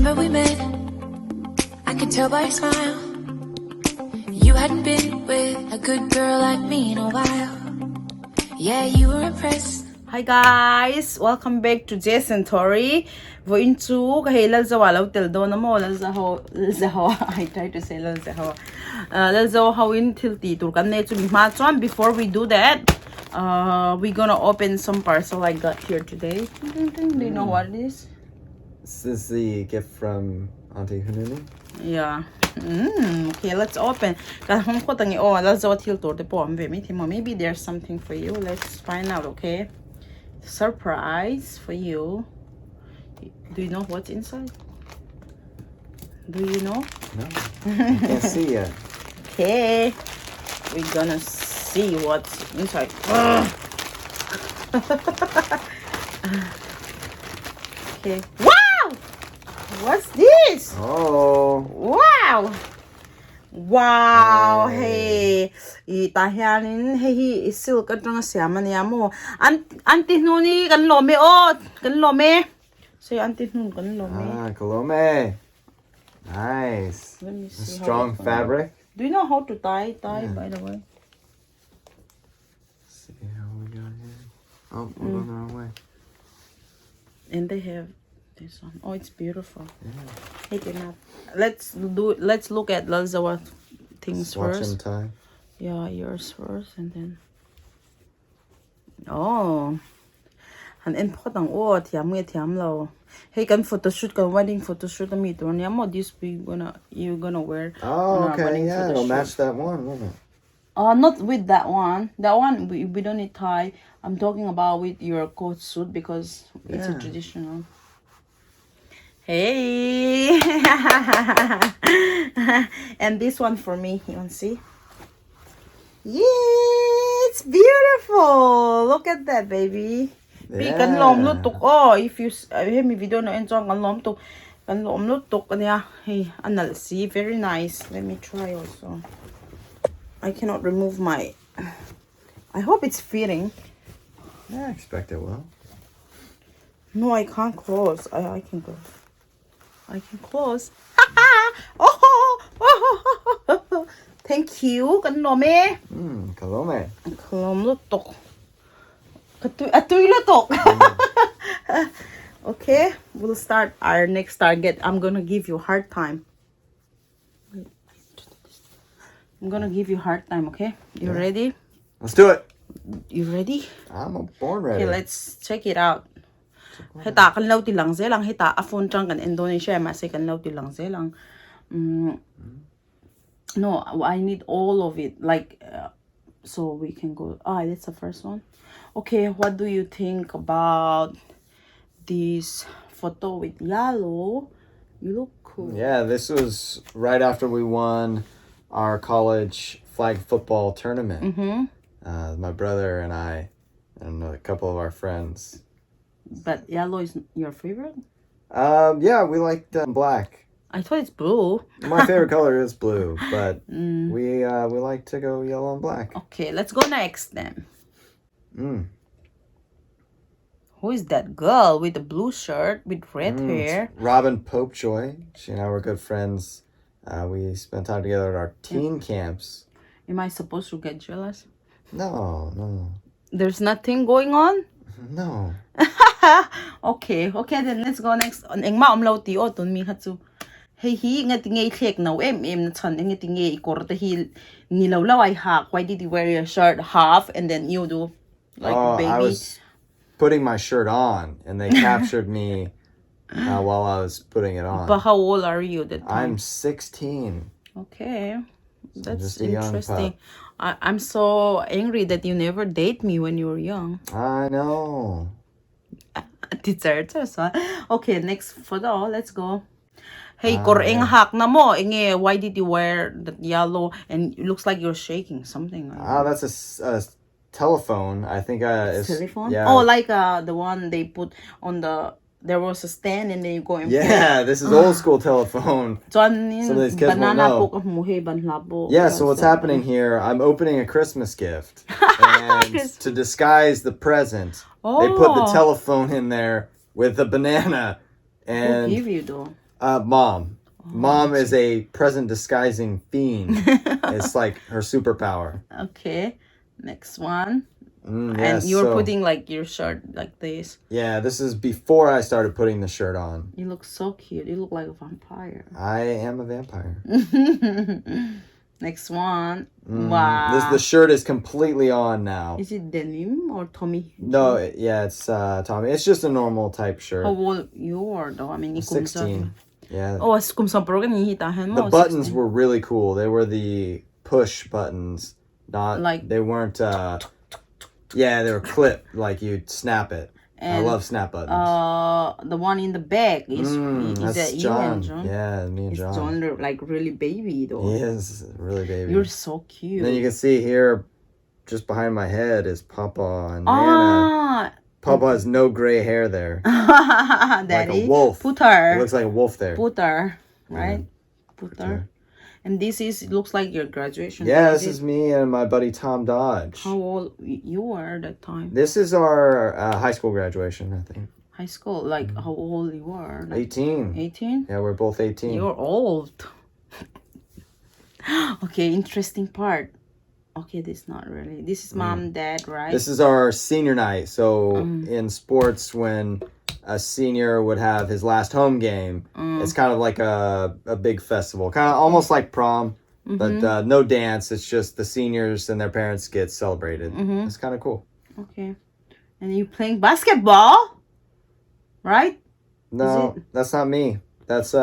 Remember we met, I could tell by your smile. You hadn't been with a good girl like me in a while. Yeah, you were impressed. Hi guys, welcome back to Jess and Tori. Vo into kahit lalzawa lau til do na mo lalzawa. I try to say lalzawa. Lalzawa hawin til ti tur kan ne chu ma chuan. Before we do that, we're gonna open some parcel I got here today. Do you know what it is? This is the gift from Auntie Hununi. Yeah. Okay, let's open. Maybe there's something for you. Let's find out, okay? Surprise for you. Do you know what's inside? Do you know? No, I can't see yet. Okay. We're gonna see what's inside. Okay. Wow! What's this? Oh. Wow! Wow! Hey, itahianin hey silk at nga siya man mo. Auntie Nuni kan lome kan lome. Say Auntie Nun kan lome. Ah, Colome. Nice. Let me see. Strong fabric. Do you know how to tie? By the way. Let's see how we got here. Oh, we're going the wrong way. And they have this one. Oh, it's beautiful. Yeah. Take it up. Let's look at Lalzawa things Watch first. him tie. Yeah, yours first and then. Oh. An important tiam lo. Hey, can photoshoot, can wedding photoshoot a meet on yamo this you're gonna wear. Oh, okay, yeah, it'll photoshoot. match that one, won't it? Not with that one. That one we don't need tie. I'm talking about with your coat suit because it's a traditional. Hey. And this one for me, you want to see? Yeah, it's beautiful. Look at that, baby. Kan lom lutuk. Oh, if you hear me video no enjoy kan lom tuk. Kan lom lutuk kanya. Hey, anal see, very nice. Let me try also. I cannot remove my. I hope it's fitting. Yeah, I expect it will. No, I can't close. I can go. I can close. Oh, thank you. Kan lome. Colome. Kalom lutok. Atoy lutok. Okay, we'll start our next target. I'm gonna give you a hard time. I'm gonna give you a hard time, okay? You ready? Let's do it. You ready? I'm born ready. Okay, let's check it out. Hita kan lau ti lang zelang hita afon chang kan Indonesia ma say kan lau ti lang zelang. No, I need all of it like so we can go. That's the first one. Okay, what do you think about this photo with yellow? You look cool. Yeah, this was right after we won our college flag football tournament. My brother and I and a couple of our friends. But yellow is your favorite? Yeah, we liked black. I thought it's blue. My favorite color is blue, but we like to go yellow and black. Okay, let's go next then. Who is that girl with the blue shirt with red hair? Robin Popejoy. She and I were good friends. We spent time together at our teen camps. Am I supposed to get jealous? No. There's nothing going on? No. Okay, then let's go next. Ang maamlaw ti o ton mi hatsu. Hey ngati ngay tek na na chan ngati ngay ikor hi nilawlaw ay hak. Why did you wear your shirt half and then you do like baby? I was putting my shirt on and they captured me while I was putting it on. But how old are you that time? I'm 16. Okay. That's just a young interesting. pup. I'm so angry that you never date me when you were young. I know. Okay, next photo. Let's go. Hey, koreng hak na mo. Inge, why did you wear the yellow? And it looks like you're shaking something. That's a telephone. I think telephone? Yeah. Oh, like the one they put on the. There was a stand and then you go and this is old school telephone. Some of these kids won't know. Yeah, so what's happening here, I'm opening a Christmas gift. And to disguise the present, they put the telephone in there with a banana. And who gave you though? Mom. Mom is a present disguising fiend. It's like her superpower. Okay. Next one. Yes, and you're putting like your shirt like this. Yeah, this is before I started putting the shirt on. You look so cute. You look like a vampire. I am a vampire. Next one. Wow. The shirt is completely on now. Is it denim or Tommy? No, it's Tommy. It's just a normal type shirt. How old you are though? I mean, 16. Yeah. Oh, the buttons were really cool. They were the push buttons. Not like they weren't yeah, they were clipped like you'd snap it. I love snap buttons. The one in the back is that's that John. You and John? Yeah, me and John. John look like really baby though. He is really baby. You're so cute. And then you can see here, just behind my head, is Papa and Nana. Papa has no gray hair there. Daddy. Like a wolf. Putter. He looks like a wolf there. Putter, right? Yeah. Putter. And this it looks like your graduation. Yeah, this is me and my buddy Tom Dodge. How old you were at that time? This is our high school graduation, I think. High school, like how old you were? Like 18. 18? Yeah, we're both 18. You're old. Okay, interesting part. Okay, this not really. This is mom, dad, right? This is our senior night. So in sports, when a senior would have his last home game, it's kind of like a big festival, kind of almost like prom, but no dance. It's just the seniors and their parents get celebrated. It's kind of cool. Okay. And you playing basketball, right? No, that's not me. That's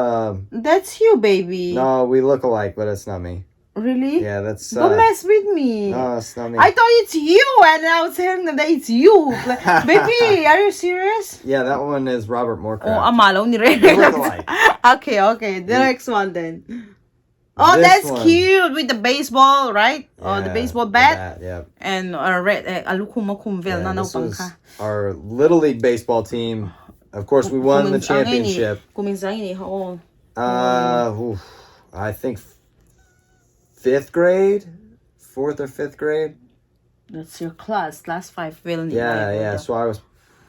you, baby. No, we look alike, but it's not me. Really? Yeah, that's don't mess with me. No, it's not me. I thought it's you, and I was telling them that it's you. Like, baby, are you serious? Yeah, that one is Robert Morecraft. Oh, amalaw ni Ray. They look alike. Okay. The next one then. Oh, that's cute with the baseball, right? Yeah, the baseball bat. Yeah. And red. This was our Little League baseball team. Of course, we won the championship. How old? I think 5th grade, 4th or 5th grade. That's your class 5. Yeah. So I was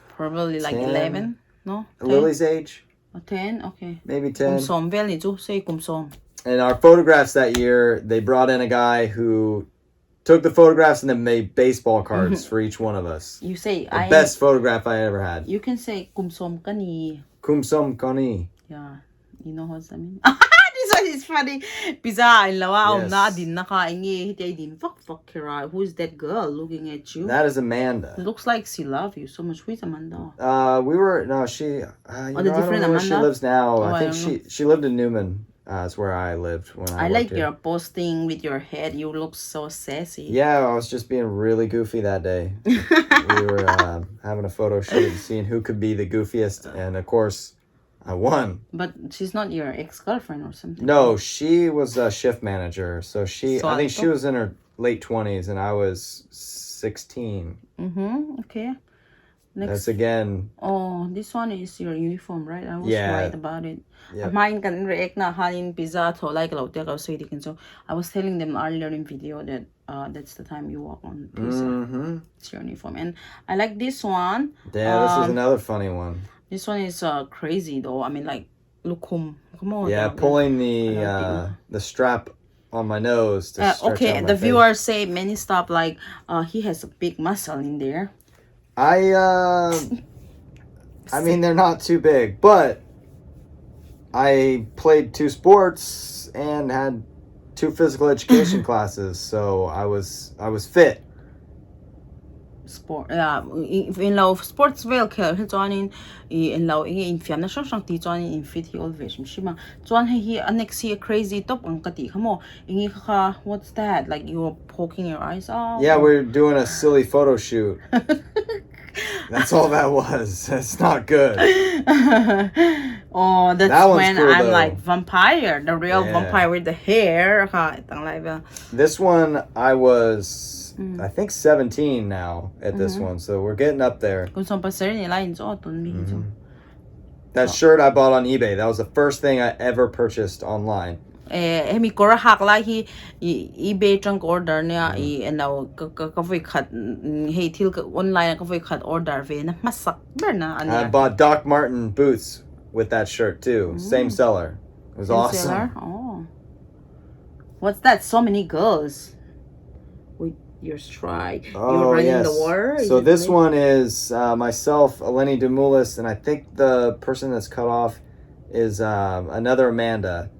probably like 10, 11, no? 10? Lily's age. 10, okay. Maybe 10. Say And our photographs that year, they brought in a guy who took the photographs and then made baseball cards for each one of us. You say the best photograph I ever had. You can say kumsom kani. Kumsom kani. Yeah, you know what I mean. This one is funny. Pizza in lawa na din nakaingi hiti din fuck Kira. Who is that girl looking at you? That is Amanda. Looks like she loves you so much. Who is Amanda? She. the I don't different know where she Amanda? lives now. I think she lived in Newman. That's where I lived when I like worked here. your posting with your head. You look so sassy. Yeah, I was just being really goofy that day. We were having a photo shoot and seeing who could be the goofiest, and of course, I won. But she's not your ex-girlfriend or something. No, she was a shift manager. So I think she was in her late 20s, and I was 16. Okay. Next. That's again. Oh, this one is your uniform, right? I was right about it. Yep. Mine can react na halin pizza to like so I was telling them earlier in video that that's the time you walk on pizza. It's your uniform, and I like this one. Yeah, this is another funny one. This one is crazy though. I mean, like look come on. Yeah, pulling the strap on my nose to stretch okay, out my the face. viewers say many stuff like he has a big muscle in there. I mean, they're not too big, but I played 2 sports and had 2 physical education classes, so I was fit. Sport, in law sports veil care in law in fianna shang ti chuan in fit hi always shima chuan he next here crazy top ang kati khamo ingi kha what's that, like you're poking your eyes out? Yeah, we're doing a silly photo shoot. That's all that was. It's not good. Oh, that's when cool, I'm though. like vampire, the real vampire with the hair. This one I was I think 17 now at this one, so we're getting up there. That shirt I bought on eBay, that was the first thing I ever purchased online. Hemi kora hak la hi eBay trang order niya and now ka voi khat hey thil online ka voi khat order ve na masak ber na I bought Doc Marten boots with that shirt too. Same seller. It was awesome. Seller? Oh. What's that? So many girls with your stride. You're running yes. the water? So this one is myself, Eleni Demoulas, and I think the person that's cut off is another Amanda.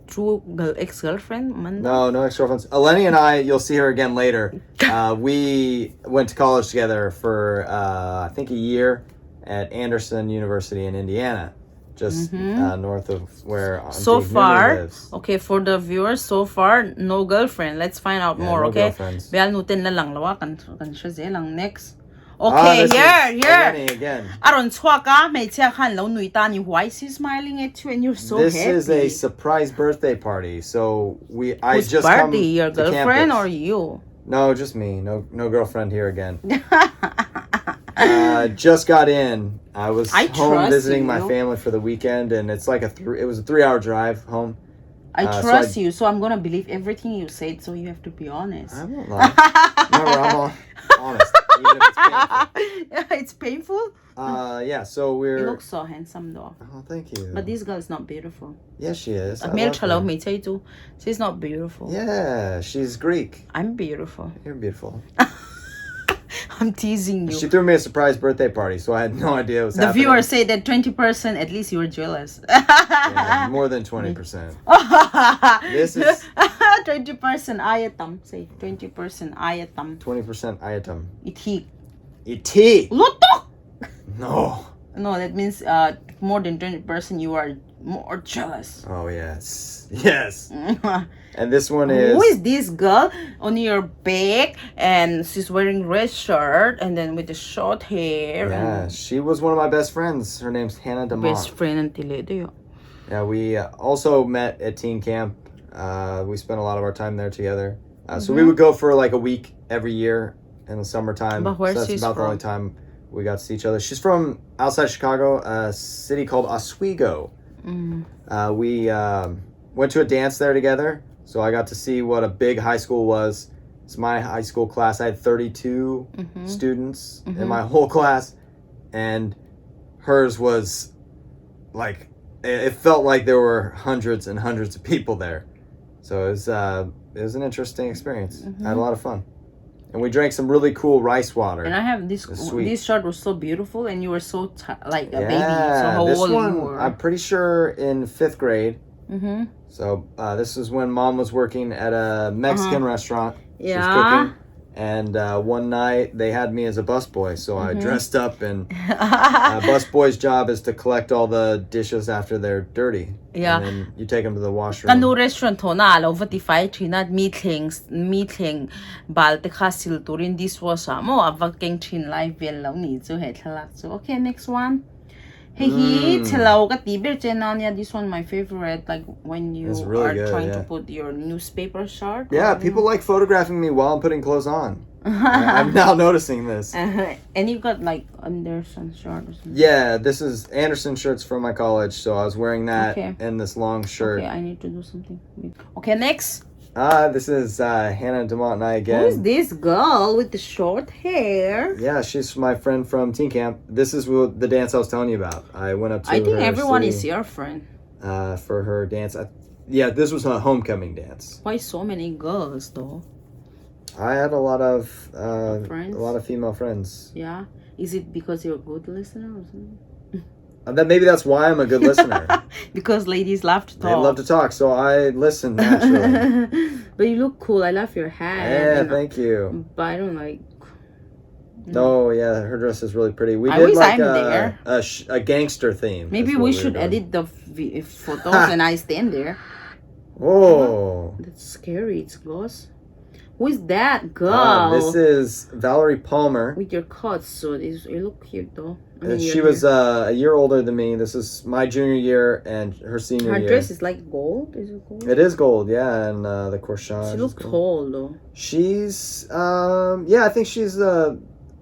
True ex-girlfriend? No ex-girlfriends. Eleni and I, you'll see her again later. We went to college together for I think a year at Anderson University in Indiana, just north of where so Auntie far Mimi lives. Okay, for the viewers, so far no girlfriend. Let's find out more. No Okay, girlfriends. Bial nutin na lang lawa kan siya lang next. Okay, here. Eleni again. Aron chua ka, may tia kan lo nui ta ni. Why is he smiling at you and you're so This happy? is a surprise birthday party. So I Whose just birthday? come Your to girlfriend campus. or you? No, just me. No girlfriend here again. Just got in. I was I home trust visiting my you. family for the weekend, and it's like it was a 3-hour drive home. I so trust you, so I'm gonna believe everything you said. So you have to be honest. I won't lie. Remember, I'm honest, even if it's painful. It's painful. Yeah. So You we're. look so handsome though. Oh, thank you. But this girl is not beautiful. Yes, she is. I Male love chalo her. may say too. She's not beautiful. Yeah, she's Greek. I'm beautiful. You're beautiful. I'm teasing you. She threw me a surprise birthday party, so I had no idea what was The happening. viewers say that 20%, at least you were jealous. Yeah, more than 20%. This is 20% ayatam. Say 20% ayatam. 20% atam. Ithi. Iti. Loto! No. No, that means more than 20% you are more jealous. Oh yes, yes. And this one is. Who is this girl on your back? And she's wearing red shirt and then with the short hair. Yeah, And she was one of my best friends. Her name's Hannah DeMont. best friend and Tiledo. Yeah, we also met at teen camp. We spent a lot of our time there together. So we would go for like a week every year in the summertime. But where's so that's she about the from? only time we got to see each other. She's from outside Chicago, a city called Oswego. We went to a dance there together. So I got to see what a big high school was. It's my high school class. I had 32 students in my whole class. And hers was like, it felt like there were hundreds and hundreds of people there. So it was an interesting experience. I had a lot of fun. And we drank some really cool rice water. And I have this sweet. this shirt was so beautiful and you were so like a baby. So Yeah, how this old one, you were? I'm pretty sure in 5th grade. So this is when Mom was working at a Mexican restaurant. She was Yeah. cooking. And one night they had me as a busboy, so I dressed up, and busboy's job is to collect all the dishes after they're dirty. Yeah. And then you take them to the washroom. Kanu restaurant ho na lo 45 trina meeting bal te khasil turin dishwasher mo avaking trin live vel lo ni chu he thlak chu. Okay, next one. Hey, hello ka tiber channel. This one my favorite, like when you It's really are good, trying yeah. to put your newspaper shirt. Yeah, people like photographing me while I'm putting clothes on. I'm now noticing this. And you got like Anderson shirt or something. Yeah, this is Anderson shirts from my college, so I was wearing that Okay. and this long shirt. Okay, I need to do something. Okay, next. This is Hannah DeMont and I again. Who is this girl with the short hair? Yeah, she's my friend from teen camp. This is the dance I was telling you about. I went up to I think her everyone city, is your friend. for her dance. Yeah, this was a homecoming dance. Why so many girls though? I had a lot of Friends? a lot of female friends. Yeah. Is it because you're a good listener or something? Maybe that's why I'm a good listener. Because ladies love to talk. They love to talk, so I listen naturally. But you look cool. I love your hat. Yeah, and- thank you. But I don't like. No, yeah, her dress is really pretty. We I did wish like I'm there. a gangster theme. Maybe is what we were should doing. edit the photos and I stand there. Oh. That's scary. It's gross. Who is that girl? This is Valerie Palmer. With your cut suit. You look cute though. I mean, She was a year older than me. This is my junior year and her senior her year. dress is like gold. Is it gold? It is gold, yeah, and the corsage. She is looks gold. tall though. She's I think she's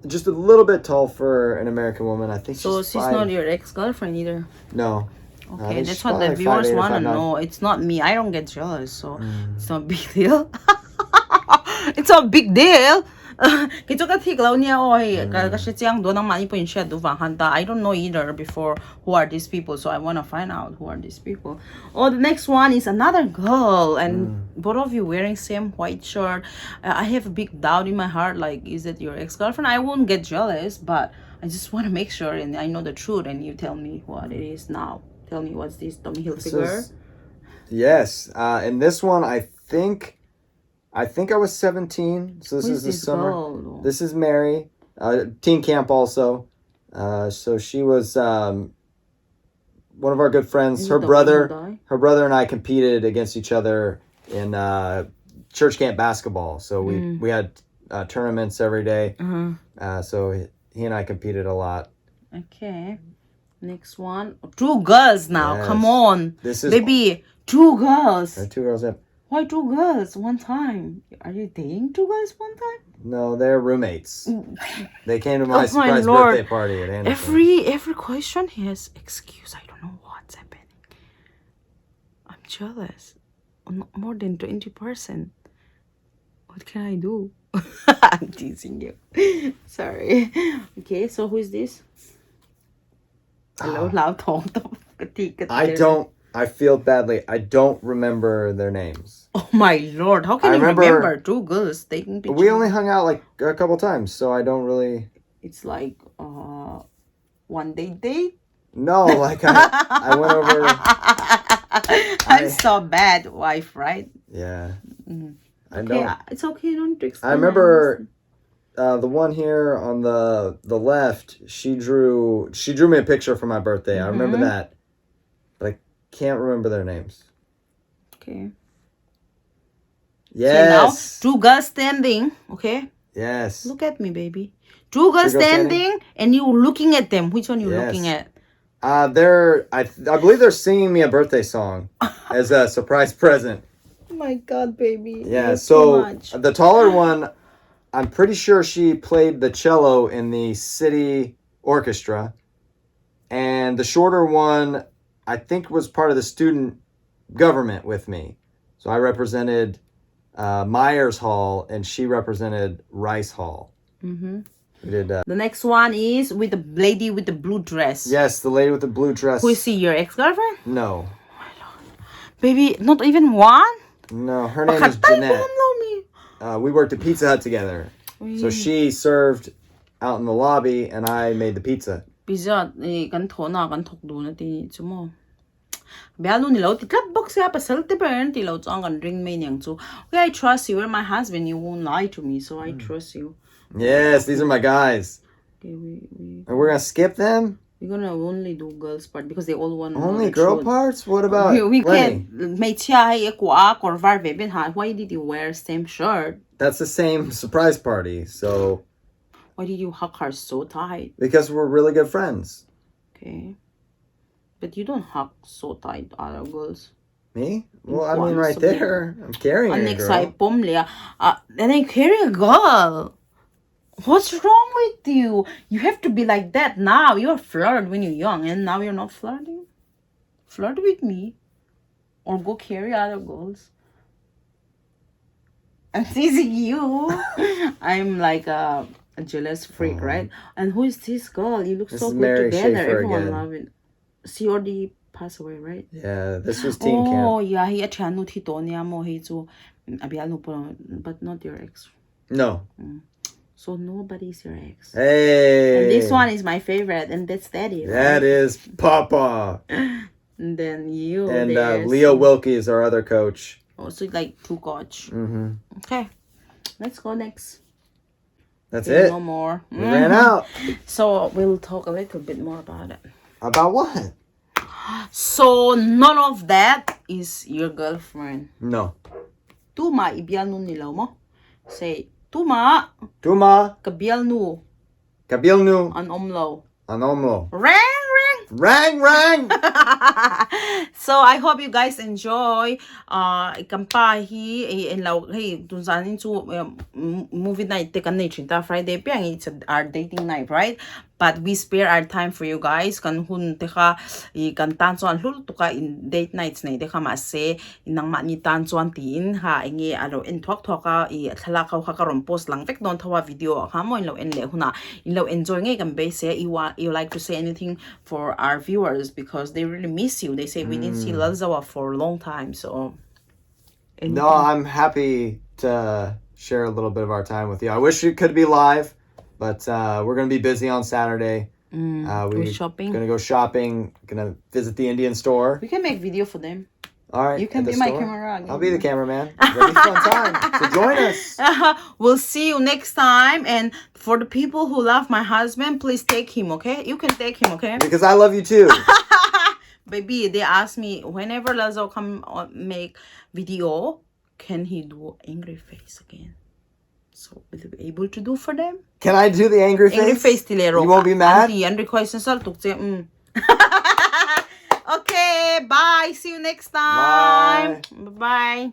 just a little bit tall for an American woman. I think So she's she's not your ex-girlfriend either. No. Okay, think that's she's what the probably viewers 5'8" or want to 5'9". know. It's not me. I don't get jealous, so it's not a big deal. It's not a big deal. Kito ka tiklaw niya kasi siyang doon ang mani po yung siya hanta. I don't know either before who are these people, so I want to find out who are these people. Oh, the next one is another girl, and both of you wearing same white shirt. I have a big doubt in my heart, like, is it your ex-girlfriend? I won't get jealous, but I just want to make sure, and I know the truth, and you tell me what it is now. Tell me what's this Tommy Hilfiger? Yes, and this one I think I was 17, so this Who is the this summer. girl? This is Mary, teen camp also. So she was one of our good friends. Is Her it the one who died? brother and I competed against each other in church camp basketball. So we had tournaments every day. So he and I competed a lot. Okay. Next one. Two girls now. Yes. Come on. This is Baby, two girls. There are two girls. Yep. Why two girls one time? Are you dating two girls one time? No, they're roommates. They came to my Oh my surprise Lord. birthday party at Anderson. Every question he has excuse. I don't know what's happening. I'm jealous. More than 20%. What can I do? I'm teasing you. Sorry. Okay, so who is this? Hello, loud tawng. I feel badly. I don't remember their names. Oh my Lord, how can I you remember- remember two girls taking pictures? We only hung out like a couple times, so I don't really. It's like one date. No, like I went over. I'm so bad wife, right? Yeah. I Okay, know. it's okay, don't explain. I remember the one here on the left. She drew me a picture for my birthday. I remember that, but I can't remember their names. Okay. Yes. Okay, now two girls standing. Okay, Yes. look at me, baby. Two girls Two girls standing, and you looking at them. Which one you Yes. looking at? I believe they're singing me a birthday song as a surprise present. Oh my God, baby. Yeah. You're So too much. the taller one, I'm pretty sure she played the cello in the city orchestra, and the shorter one, I think, was part of the student government with me. So I represented Myers Hall, and she represented Rice Hall. We did. The next one is with the lady with the blue dress. Yes, the lady with the blue dress. Who is she? Your ex-girlfriend? No, Baby, not even one? no, her name is Katay Jeanette. ko, Lomi. We worked at Pizza Hut together. So she served out in the lobby, and I made the pizza. Pizza, kan thô na kan thok do na ti chu mo. Bialo ni lo ti tlap box ya pasal te pen ti lo chang kan ring me nyang chu. Okay, I trust you. You're my husband. You won't lie to me, so I trust you. Yes, these are my guys. Okay, And we're gonna skip them? we're gonna only do girls part because they all want Only the girl truth. parts? What about We Lenny? can't. May chia hay kwa korvar beben ha. Why did you wear same shirt? That's the same surprise party. So Why did you hug her so tight? because we're really good friends. Okay. But you don't hug so tight other girls. Me? Well, I Once mean, right a bit. there. I'm carrying a Next I girl. pom liya. And I carry a girl. What's wrong with you? You have to be like that now. You're flirt when you're young, and now you're not flirting. Flirt with me, or go carry other girls. I'm teasing you. I'm like a jealous freak, right? And who is this girl? You look This so is good Mary together. Schaefer Everyone again. love it. She already passed away, right? Yeah, this was teen Oh camp. yeah, he atchanu thito niya mo he so abiano po, but not your ex. No. So nobody's your ex. Hey. And this one is my favorite, and that's Daddy. That Right? is Papa. And then you. And there's Leo Wilkie is our other coach. also like two coach. Mm-hmm. Okay, let's go next. That's Okay, it. No more. We ran out. So we'll talk a little bit more about it. About what? So none of that is your girlfriend. No. Tuma ibiano nilaw mo. Say Tuma Tuma kabialnu kabilnu an omlaw. anomlo. Ring ring. Rang rang. So I hope you guys enjoy ikampahi and law hey tunsanin to movie night te kan chinta Friday piang it's our dating night, right? But we spare our time for you guys. Kan hun teka kan tansuan lulu tuka in date nights na teka mase inang mani tansuan tin ha ingi alo in talk I thalakaw kakarompos lang vek don tawa video ha mo inlo enle huna inlo enjoy ngai kan base you like to say anything for our viewers because they really miss you. They say we didn't see Lazawa for a long time, so no, I'm happy to share a little bit of our time with you. I wish it could be live, but we're going to be busy on Saturday. We're shopping. Going to go shopping, going to visit the Indian store. We can make video for them. All right. You can be my camera. I'll be the cameraman. It'll be a fun time. So join us. We'll see you next time. And for the people who love my husband, please take him, okay? You can take him, okay? Because I love you too. Baby, they ask me whenever Lazo come make video, can he do angry face again? So will you be able to do for them? Can I do the angry face? Angry face tilero. You won't be mad? Angry question sal tukse. Okay, bye. See you next time. Bye. Bye.